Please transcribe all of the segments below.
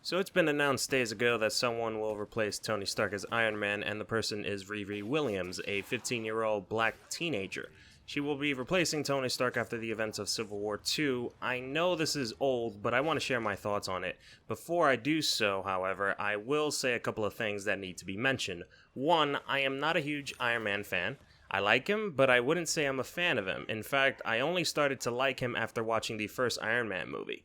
So it's been announced days ago that someone will replace Tony Stark as Iron Man, and the person is Riri Williams, a 15-year-old black teenager. She will be replacing Tony Stark after the events of Civil War II. I know this is old, but I want to share my thoughts on it. Before I do so, however, I will say a couple of things that need to be mentioned. One, I am not a huge Iron Man fan. I like him, but I wouldn't say I'm a fan of him. In fact, I only started to like him after watching the first Iron Man movie.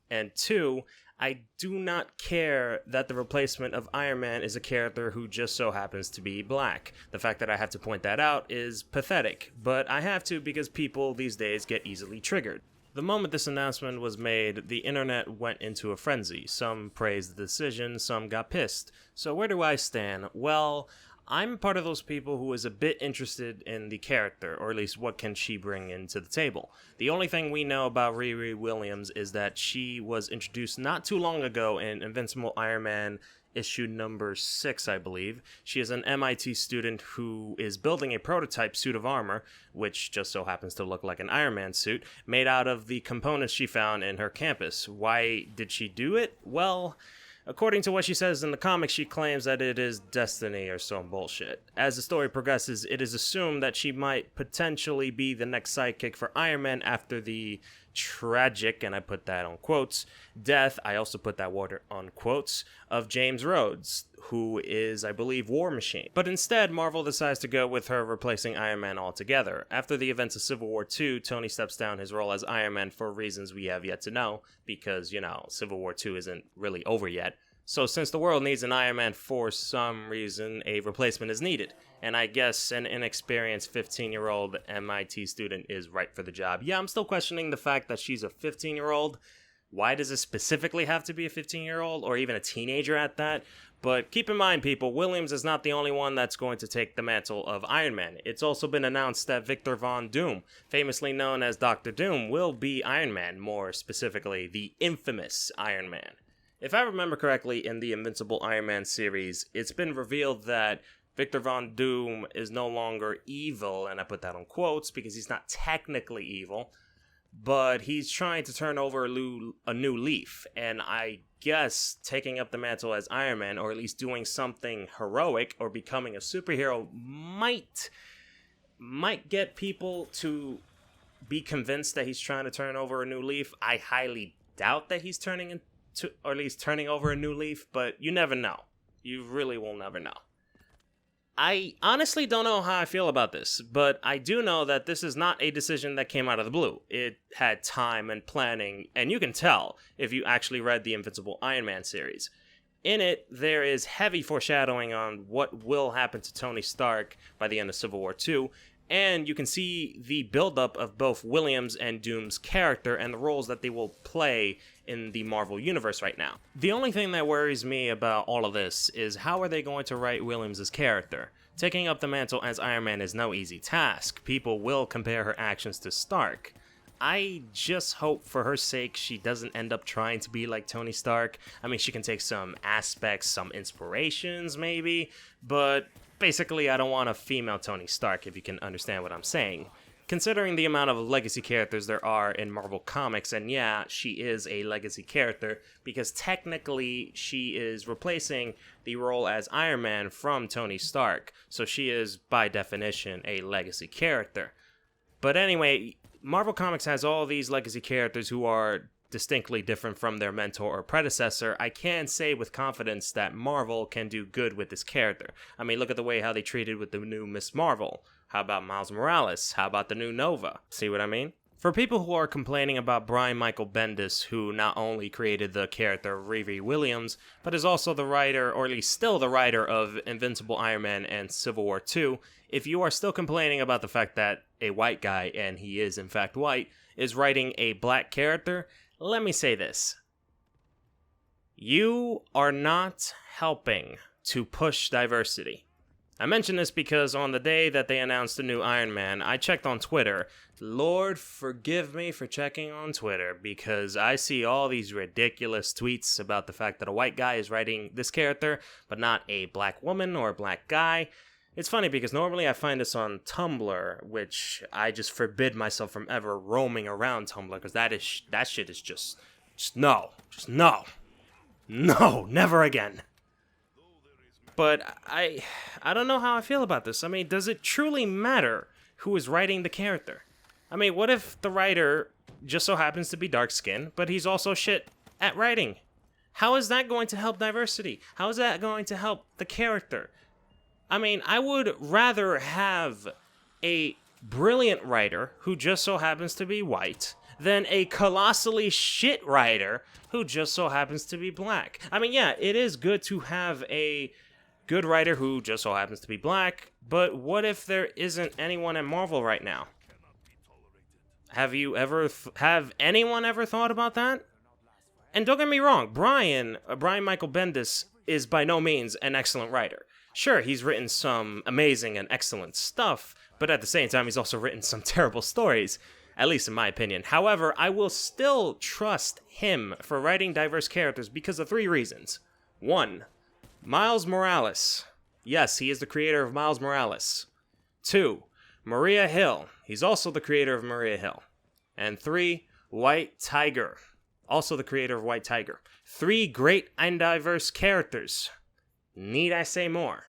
And two, I do not care that the replacement of Iron Man is a character who just so happens to be black. The fact that I have to point that out is pathetic, but I have to because people these days get easily triggered. The moment this announcement was made, the internet went into a frenzy. Some praised the decision, some got pissed. So where do I stand? Well, I'm part of those people who is a bit interested in the character, or at least what can she bring into the table. The only thing we know about Riri Williams is that she was introduced not too long ago in Invincible Iron Man issue number 6, I believe. She is an MIT student who is building a prototype suit of armor, which just so happens to look like an Iron Man suit, made out of the components she found in her campus. Why did she do it? Well, according to what she says in the comics, she claims that it is destiny or some bullshit. As the story progresses, it is assumed that she might potentially be the next sidekick for Iron Man after the tragic, and I put that on quotes, death, I also put that word on quotes, of James Rhodes, who is, I believe, War Machine. But instead, Marvel decides to go with her replacing Iron Man altogether. After the events of Civil War II, Tony steps down his role as Iron Man for reasons we have yet to know, because, Civil War II isn't really over yet. So since the world needs an Iron Man for some reason, a replacement is needed. And I guess an inexperienced 15-year-old MIT student is right for the job. Yeah, I'm still questioning the fact that she's a 15-year-old. Why does it specifically have to be a 15-year-old, or even a teenager at that? But keep in mind, people, Williams is not the only one that's going to take the mantle of Iron Man. It's also been announced that Victor Von Doom, famously known as Dr. Doom, will be Iron Man, more specifically, the infamous Iron Man. If I remember correctly, in the Invincible Iron Man series, it's been revealed that Victor Von Doom is no longer evil, and I put that on quotes because he's not technically evil, but he's trying to turn over a new leaf, and I guess taking up the mantle as Iron Man, or at least doing something heroic or becoming a superhero might get people to be convinced that he's trying to turn over a new leaf. I highly doubt that he's turning over a new leaf, but you never know. You really will never know. I honestly don't know how I feel about this, but I do know that this is not a decision that came out of the blue. It had time and planning, and you can tell if you actually read the Invincible Iron Man series. In it, there is heavy foreshadowing on what will happen to Tony Stark by the end of Civil War II, and you can see the buildup of both Williams and Doom's character and the roles that they will play in the Marvel Universe right now. The only thing that worries me about all of this is how are they going to write Williams' character? Taking up the mantle as Iron Man is no easy task. People will compare her actions to Stark. I just hope for her sake she doesn't end up trying to be like Tony Stark. I mean, she can take some aspects, some inspirations maybe, but basically I don't want a female Tony Stark, if you can understand what I'm saying. Considering the amount of legacy characters there are in Marvel Comics, and yeah, she is a legacy character, because technically she is replacing the role as Iron Man from Tony Stark, so she is, by definition, a legacy character. But anyway, Marvel Comics has all these legacy characters who are distinctly different from their mentor or predecessor. I can say with confidence that Marvel can do good with this character. I mean, look at the way how they treated with the new Miss Marvel. How about Miles Morales? How about the new Nova? See what I mean? For people who are complaining about Brian Micheal Bendis, who not only created the character Riri Williams, but is also the writer, or at least still the writer, of Invincible Iron Man and Civil War II, if you are still complaining about the fact that a white guy, and he is in fact white, is writing a black character, let me say this. You are not helping to push diversity. I mention this because on the day that they announced the new Iron Man, I checked on Twitter. Lord forgive me for checking on Twitter, because I see all these ridiculous tweets about the fact that a white guy is writing this character, but not a black woman or a black guy. It's funny because normally I find this on Tumblr, which I just forbid myself from ever roaming around Tumblr, because that shit is just no. No, never again. But I don't know how I feel about this. I mean, does it truly matter who is writing the character? I mean, what if the writer just so happens to be dark-skinned, but he's also shit at writing? How is that going to help diversity? How is that going to help the character? I mean, I would rather have a brilliant writer who just so happens to be white than a colossally shit writer who just so happens to be black. I mean, yeah, it is good to have a good writer who just so happens to be black, but what if there isn't anyone at Marvel right now? Have anyone ever thought about that? And don't get me wrong, Brian Micheal Bendis is by no means an excellent writer. Sure, he's written some amazing and excellent stuff, but at the same time, he's also written some terrible stories, at least in my opinion. However, I will still trust him for writing diverse characters because of 3 reasons. 1, Miles Morales. Yes, he is the creator of Miles Morales. 2, Maria Hill. He's also the creator of Maria Hill. And 3, White Tiger. Also the creator of White Tiger. 3 great and diverse characters. Need I say more?